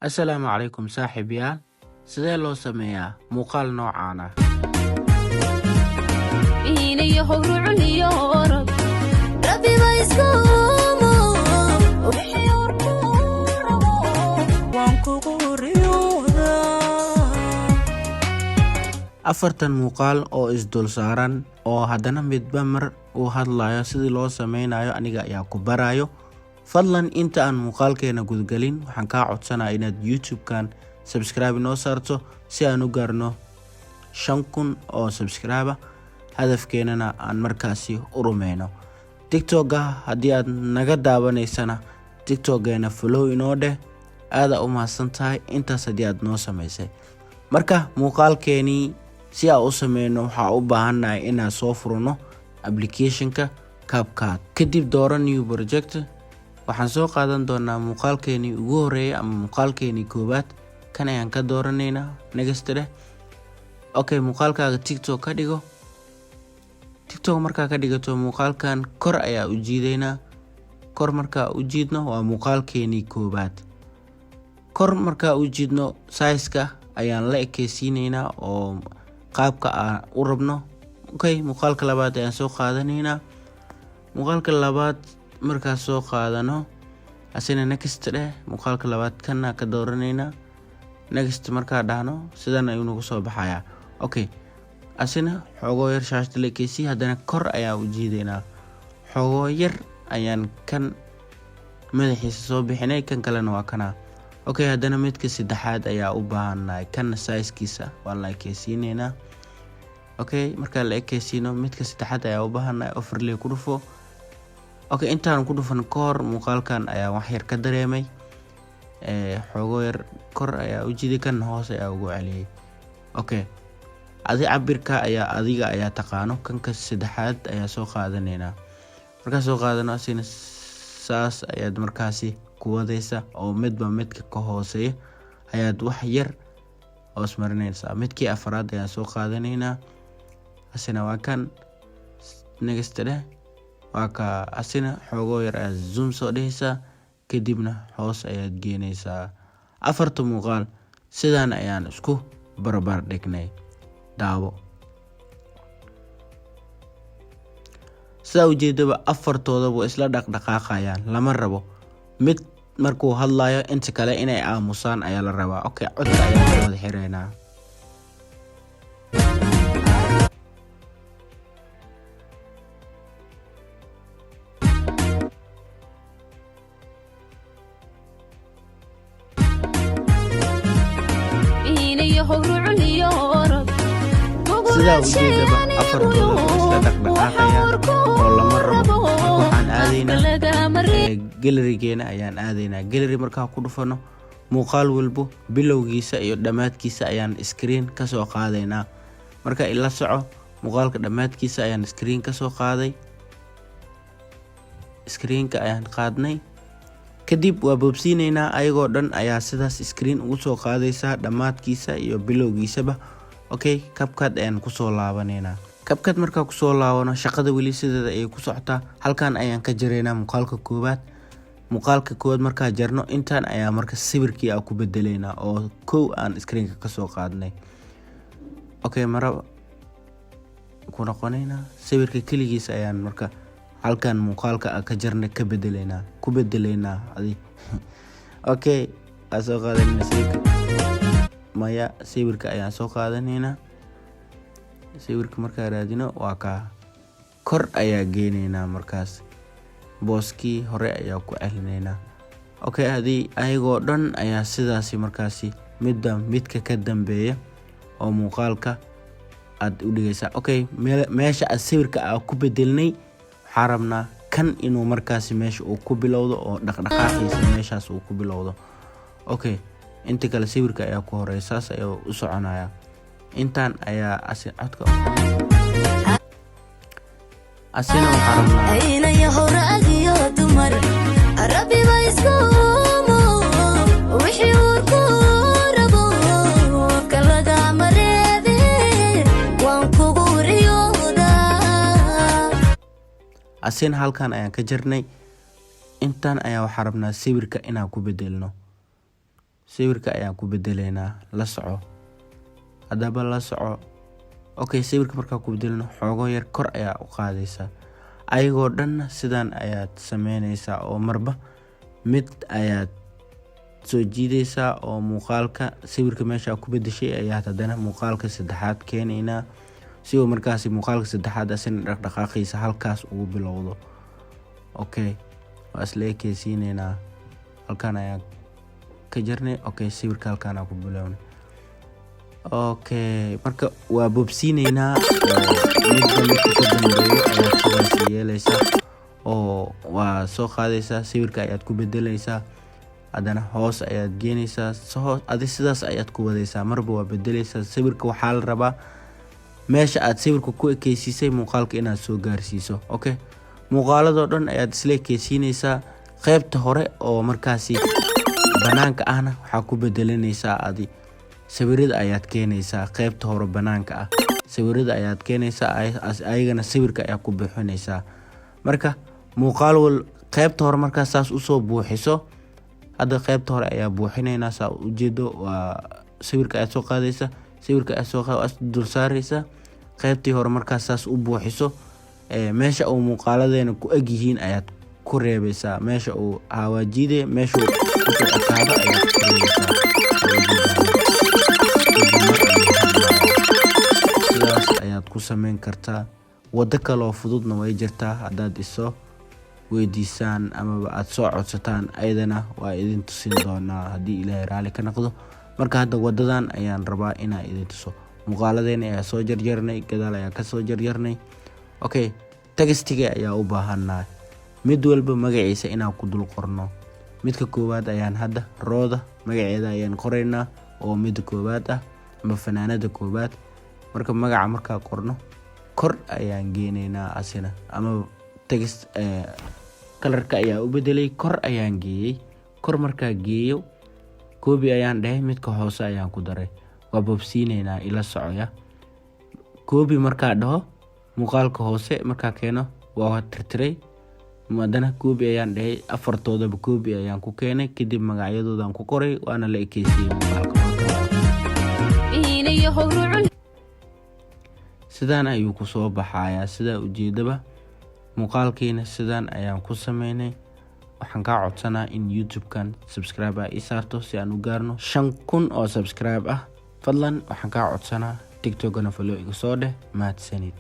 Assalaamu calaykum saaxiibayaal. Sidee loo sameeyaa muuqaal noocaan ah? Afartan muuqaal oo isdul saaran oo haddana midba mar uu hadlayo sidii loo sameynayo aniga ayaa ku barayo. Fadlan inta aan muuqaalkeena gudgalin waxaan kaa codsanayaa inaad YouTube-kan subscribe noo saarto si aan u gaarno 5,000 oo subscribe. Hadafkeenana aan markaasi u rumeyno. TikTok-ga haddii aad naga daawanaysana TikTok-geena follow inoo dheh. Aada u mahadsantahay intaas haddii aad noo samaysay. Marka muuqaalkeeni si aan u sameyno waxaa u baahannahay inaan soo furno application-ka CapCut. Kadib dooro new project. Waxaan soo qaadan doonaa muuqaalkeeni ugu horeeyay ama muuqaalkeeni koobaad. Kan ayaan ka dooranaynaa next dheh. Okay, muuqaalkaaga TikTok ka dhigo. TikTok markaa ka dhigato muuqaalkan kor ayaa u jiidaynaa. Kor markaa u jiidno waa muuqaalkeeni koobaad. Kor markaa u jiidno size-ka ayaan la ekeysiinaynaa oo qaabka aan u rabno. Okay, muuqaalka labaad ayaan soo qaadanaynaa. Muuqaalka labaad markaa soo qaadano asina next dheh. Muuqaalka labaad kana ka dooranaynaa. Next markaa dhahno sidan ayuu nagu soo baxayaa. Okay, asina xogo yar shaashada la ekeysi haddana kor ayaa u jiidaynaa. Xogo yar ayaan kan madaxiisa soo bixinay, kan kalena waa kana. Okay, haddana midka saddexaad ayaa u baahannahay. Kan size-kiisa waan la ekeysiinaynaa. Okay, markaa la ekeysiino midka saddexaad ayaa u baahannahay overlay ku dhufo. Okay, intaan ku dhufan kor muuqaalkan ayaa wax yar ka dareemay. Xogo yar kor ayaa u jiiday, kan hoos ayaa ugu celiyay. Okay, cabirka adiga ayaa taqaano. Kanka saddexaad ayaa soo qaadanaynaa. Markaa soo qaadano asina saas ayaad markaasi ku wadaysa oo midba midka ka hooseeya ayaad wax yar hoos marinaysaa. Midkii afraad ayaan soo qaadanaynaa. Asina waa kan next dheh. Waa ka asina xogo yar aad zoom soo dhehaysaa kadibna hoos ayaad geenaysaa. Afarta muuqaal sidaan ayaan isku barbar dhignay. Daawo. Sidaa ujeedaba afartoodaba isla dhaqdhaqaaqayaan. Lama rabo mid markuu hadlayo inta kale inay aamusaan ayaa la rabaa. Okay, codka ayaan wada xiraynaa. Sidaa ujeedaba afartooda isla dhaqdhaqaaqayaan oo lama rabo. Waxaan aadaynaa gallery-geena ayaan aadaynaa. Gallery markaa ku dhufano muuqaal walbo bilowgiisa iyo dhammaadkiisa ayaan screen ka soo qaadaynaa. Marka ila soco muuqaalka dhammaadkiisa ayaan screen ka soo qaaday. Screen-ka ayaan qaadnay. Kadib waa boobsiinaynaa ayagoo dhan ayaa sidaas screen ugu soo qaadaysaa dhammaadkiisa iyo bilowgiisaba. Okay, CapCut ayaan ku soo laabanaynaa. CapCut markaa ku soo laabano shaqada weli sideeda ayay ku socotaa. Halkan ayaan ka jaraynaa muuqaalka koobaad. Muuqaalka koobaad markaa jarno intaan ayaa marka sawirkii aan ku bedelaynaa oo kow aan screen-ka ka soo qaadnay. Okay, mara ku noqonaynaa. Sawirka kaligiisa ayaan marka halkan muuqaalka aan ka jarnay ka bedelaynaa. Ku bedelaynaa adi. Okay, aan soo qaadanaynaa sawirka. Maya sawirka ayaan soo qaadanaynaa. Sawirka markaa raadino waa ka kor ayaa geenaynaa markaas. Booskii hore ayaa ku celinaynaa. Okay, hadii ayagoo dhan ayaa sidaasi markaasi midka ka dambeeya oo muuqaalka aad u dhigaysaa. Okay, meesha aad sawirka aan ku bedelnay waxaan rabnaa kan inuu markaasi meesha uu ku bilowdo oo dhaqdhaqaaqiisa meeshaas uu ku bilowdo. Okay, inta kale sawirka ayaa ku horeysa saas ayaa u soconaya. Intaan ayaa codka asina waxaan rabnaa asina halkan ayaan ka jarnay. Intaan ayaa waxaan rabnaa sawirka inaan ku bedelno. sawirka ayaan ku bedeleynaa la soco hadaba la soco okay sawirka markaa ku bedelno xoogo yar kor ayaa u qaadaysaa ayagoo dhan sidaan ayaad sameynaysaa oo marba mid ayaad soo jiidaysaa oo muuqaalka sawirka meesha ku bedeshay ayaa hadana muuqaalka saddexaad keenayna si uu markaas muuqaalka saddexaad asan dhaqdhaqaaqiisa halkaas ugu bilowdo okay waa isla ekeysiinayna halkaan ayaa ka jarnay okay sawirka halkaan ku bilownay okay marka waa bobsiinayna midda ka dambeeyo ayaa sidaas yeelaysaa oo waa soo qaadaysaa sawirka ayaad ku bedelaysaa adana hoos ayaad geenaysaa adi sidaas ayaad ku wadaysaa marba waa bedelaysaa sawirka waxaa la rabaa meesha aad sawirka ku ekeysiisay muuqaalka inaad soo gaarsiiso okay muuqaalado dhan ayaad isla ekeysiinaysaa qaybta hore oo markaasi banaanka ahna waxaa ku bedelanaysaa adi sawirada ayaad keenaysaa qaybta hore banaanka ah sawirada ayaad keenaysaa ayagana sawirka ayaa ku bixinaysaa marka muuqaal wal qaybta hore markaas saas u soo buuxiso hadda qaybta hore ayaa buuxinaynaa saa u jeedo waa sawirka aad soo qaadaysaa sawirka aad soo dul saaraysaa qaybtii hore markaas saas u buuxiso meesha uu muuqaaladeena ku eg yihiin ayaad ku reebaysaa meesha uu hawaajiide meesha uu ku ekaado ayaad ku reebaysaa sidaas ayaad ku sameyn kartaa wado kaloo fududna way jirtaa haddaad iso weydiisaan ama aad soo codsataan ayadana waa idin tusin doonaa haddii Ilaahay raali ka noqdo marka hadda wadadan ayaan rabaa inaan idin tuso muuqaaladeena ayaa soo jarjarnay gadaal ayaa ka soo jarjarnay okay textiga ayaa u baahanaa mid walba magaciisa inaan ku dul qorno midka koowaad ayaan hadda rooda magaceeda ayaan qoraynaa oo mid koowaad ah ama fanaanada koowaad marka magaca markaa qorno kor ayaan geenaynaa asina ama text kalarka ayaa u bedelay kor ayaan geeyay kor markaa geeyo koobi ayaan dhahay midka hoose ayaan ku daray waa bobsiinayna ila socoya koobi markaa dhaho muuqaalka hoose markaa keeno waa tirtiray madana koobi ayaan dhahay afartoodaba koobi ayaan ku keenay kadib magacyadoodan ku qoray waana la ekeysiyay muuqaalka sidaan ayuu ku soo baxayaa sida ujeedaba muuqaalkeena sidaan ayaan ku sameynay waxaan ka codsanaa in YouTube-kan subscribe ay saarto si aan u gaarno 5,000 oo subscribe ah fadlan waxaan ka codsanaa TikTok-na follow iga soo dheh mahadsanid